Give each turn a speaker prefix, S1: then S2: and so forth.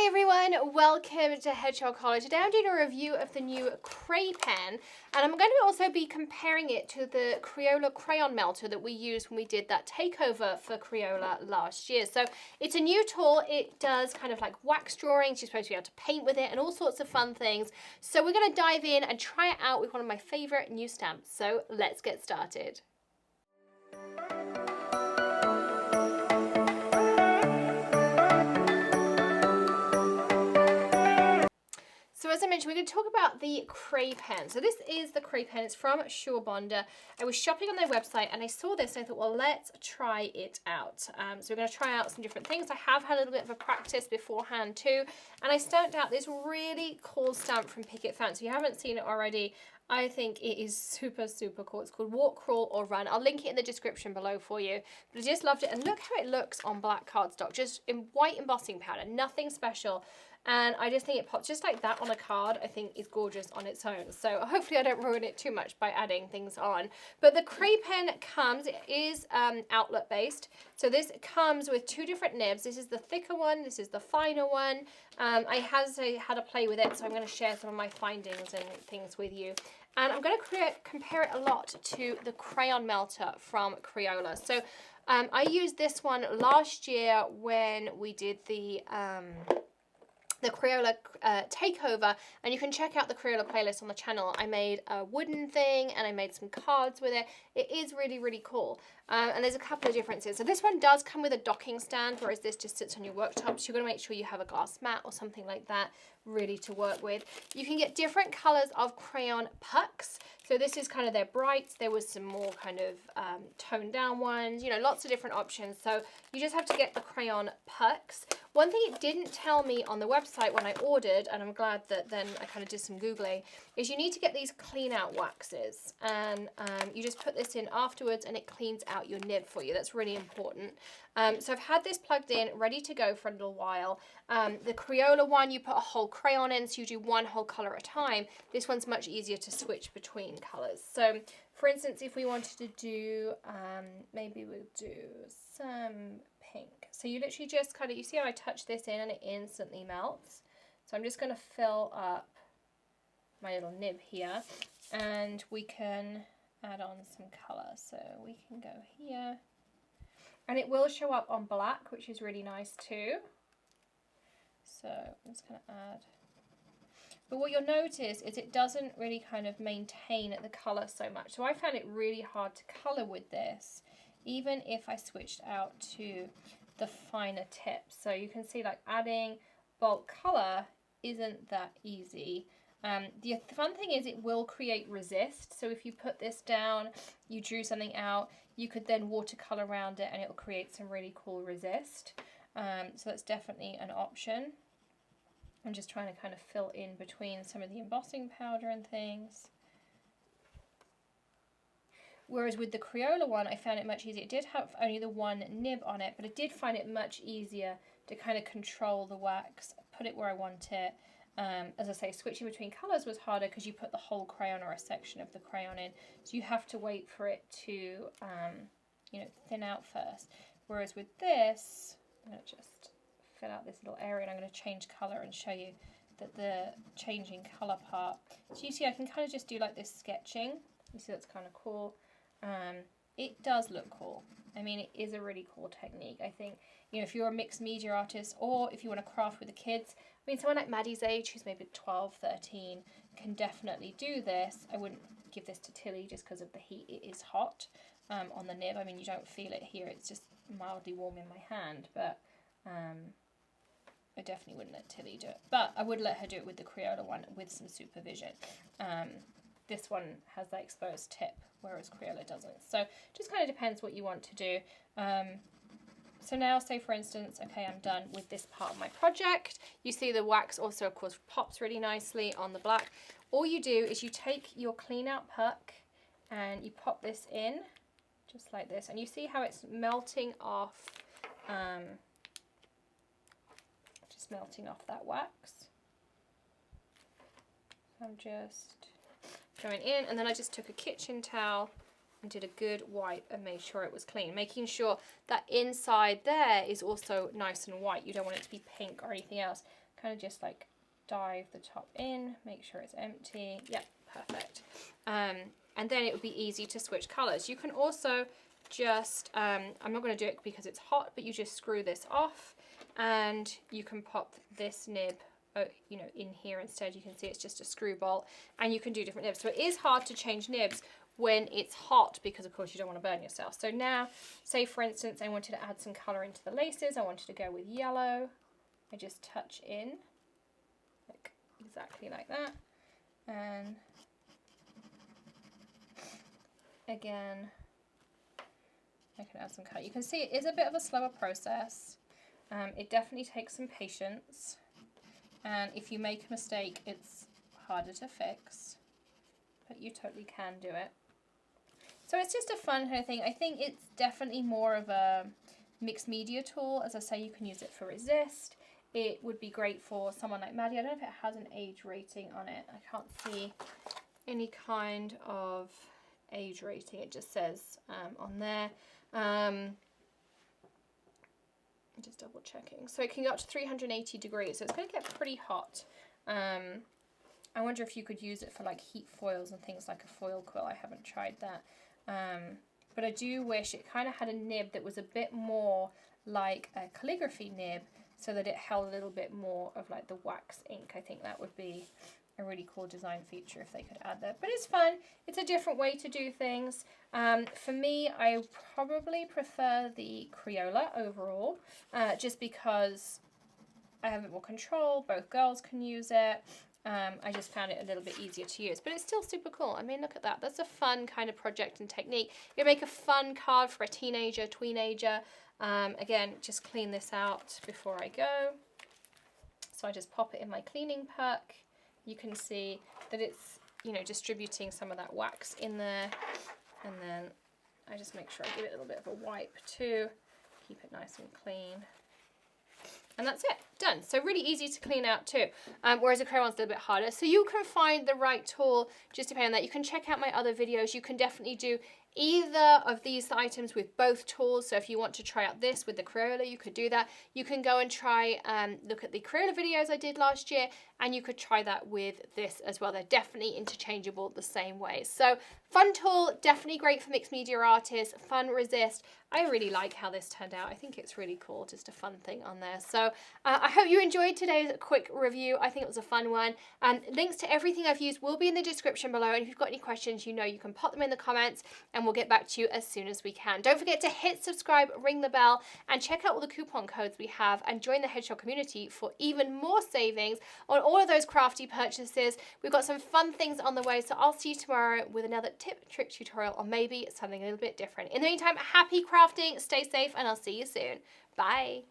S1: Hi everyone, welcome to Hedgehog Hollow. Today I'm doing a review of the new Crey-pen, and I'm going to also be comparing it to the Crayola Crayon Melter that we used when we did that takeover for Crayola last year. So it's a new tool. It does kind of like wax drawings. You're supposed to be able to paint with it and all sorts of fun things. So we're going to dive in and try it out with one of my favorite new stamps. So let's get started. So as I mentioned, we're going to talk about the Crey-pen. So this is the Crey-pen. It's from Sure Bonder. I was shopping on their website and I saw this and I thought, well, let's try it out. So we're going to try out some different things. I have had a little bit of a practice beforehand too. And I stamped out this really cool stamp from Picket. So if you haven't seen it already, I think it is super, super cool. It's called Walk, Crawl or Run. I'll link it in the description below for you. But I just loved it. And look how it looks on black cardstock, just in white embossing powder, nothing special. And I just think it pops just like that on a card. I think is gorgeous on its own. So hopefully I don't ruin it too much by adding things on. But the Crey-pen comes, it is outlet based. So this comes with two different nibs. This is the thicker one, this is the finer one. I had to play with it, so I'm going to share some of my findings and things with you. And I'm going to compare it a lot to the Crayon Melter from Crayola. So I used this one last year when we did the Crayola takeover, and you can check out the Crayola playlist on the channel. I made a wooden thing and I made some cards with it. It is really, really cool. And there's a couple of differences. So this one does come with a docking stand, whereas this just sits on your worktop. So you're going to make sure you have a glass mat or something like that ready to work with. You can get different colors of crayon pucks. So this is kind of their brights. There was some more kind of toned down ones, you know, lots of different options. So you just have to get the crayon pucks. One thing it didn't tell me on the website when I ordered, and I'm glad that then I kind of did some Googling, is you need to get these clean out waxes. And you just put this in afterwards and it cleans out your nib for you. That's really important. So I've had this plugged in, ready to go for a little while. The Crayola one, you put a whole crayon in, so you do one whole color at a time. This one's much easier to switch between colors. So for instance, if we wanted to do, maybe we'll do some pink. So you literally just kind of, you see how I touch this in and it instantly melts. So I'm just going to fill up my little nib here and we can add on some color. So we can go here and it will show up on black, which is really nice too. So I'm just going to add. But what you'll notice is it doesn't really kind of maintain the colour so much. So I found it really hard to colour with this, even if I switched out to the finer tips. So you can see like adding bulk colour isn't that easy. The fun thing is it will create resist. So if you put this down, you drew something out, you could then watercolour around it and it will create some really cool resist. So that's definitely an option. I'm just trying to kind of fill in between some of the embossing powder and things. Whereas with the Crayola one, I found it much easier. It did have only the one nib on it, but I did find it much easier to kind of control the wax, put it where I want it. As I say, switching between colours was harder because you put the whole crayon or a section of the crayon in. So you have to wait for it to, you know, thin out first. Whereas with this, I'm going to just fill out this little area and I'm going to change colour and show you that the changing colour part. So you see I can kind of just do like this sketching. You see that's kind of cool. It does look cool. I mean, it is a really cool technique. I think, you know, if you're a mixed media artist or if you want to craft with the kids, I mean, someone like Maddie's age, who's maybe 12, 13, can definitely do this. I wouldn't give this to Tilly just because of the heat. It is hot on the nib. I mean, you don't feel it here. It's just mildly warm in my hand, but I definitely wouldn't let Tilly do it. But I would let her do it with the Crayola one with some supervision. This one has that exposed tip, whereas Crayola doesn't. So just kind of depends what you want to do. So now, say for instance, okay, I'm done with this part of my project. You see the wax also, of course, pops really nicely on the black. All you do is you take your clean out puck and you pop this in, just like this. And you see how it's melting off, just melting off that wax. So I'm just going in, and then I just took a kitchen towel and did a good wipe and made sure it was clean, making sure that inside there is also nice and white. You don't want it to be pink or anything else, kind of just like dive the top in, make sure it's empty. Yep, perfect. And then it would be easy to switch colors. You can also just, I'm not going to do it because it's hot, but you just screw this off and you can pop this nib, you know, in here instead. You can see it's just a screw bolt and you can do different nibs. So it is hard to change nibs when it's hot because of course you don't want to burn yourself. So now, say for instance, I wanted to add some color into the laces. I wanted to go with yellow. I just touch in, like exactly like that. And again, I can add some color. You can see it is a bit of a slower process. It definitely takes some patience. And if you make a mistake, it's harder to fix, but you totally can do it. So it's just a fun kind of thing. I think it's definitely more of a mixed media tool. As I say, you can use it for resist. It would be great for someone like Maddie. I don't know if it has an age rating on it. I can't see any kind of age rating. It just says on there. I'm just double checking. So it can go up to 380 degrees. So it's going to get pretty hot. I wonder if you could use it for like heat foils and things like a foil quill. I haven't tried that. But I do wish it kind of had a nib that was a bit more like a calligraphy nib so that it held a little bit more of like the wax ink. I think that would be a really cool design feature if they could add that. But it's fun. It's a different way to do things. For me, I probably prefer the Crayola overall, just because I have a bit more control. Both girls can use it. I just found it a little bit easier to use, but it's still super cool. I mean, look at that. That's a fun kind of project and technique. You make a fun card for a teenager, tweenager. Again, just clean this out before I go. So I just pop it in my cleaning puck. You can see that it's, you know, distributing some of that wax in there. And then I just make sure I give it a little bit of a wipe too. Keep it nice and clean. And that's it, done. So really easy to clean out too, whereas a crayon's a little bit harder. So you can find the right tool just depending on that. You can check out my other videos. You can definitely do either of these items with both tools. So if you want to try out this with the Crayola, you could do that. You can go and try look at the Crayola videos I did last year, and you could try that with this as well. They're definitely interchangeable the same way. So fun tool, definitely great for mixed media artists, fun resist. I really like how this turned out. I think it's really cool, just a fun thing on there. So I hope you enjoyed today's quick review. I think it was a fun one. Links to everything I've used will be in the description below. And if you've got any questions, you know you can pop them in the comments and we'll get back to you as soon as we can. Don't forget to hit subscribe, ring the bell, and check out all the coupon codes we have and join the Hedgehog community for even more savings on all of those crafty purchases. We've got some fun things on the way, so I'll see you tomorrow with another tip, trick tutorial, or maybe something a little bit different. In the meantime, happy crafting, stay safe, and I'll see you soon. Bye.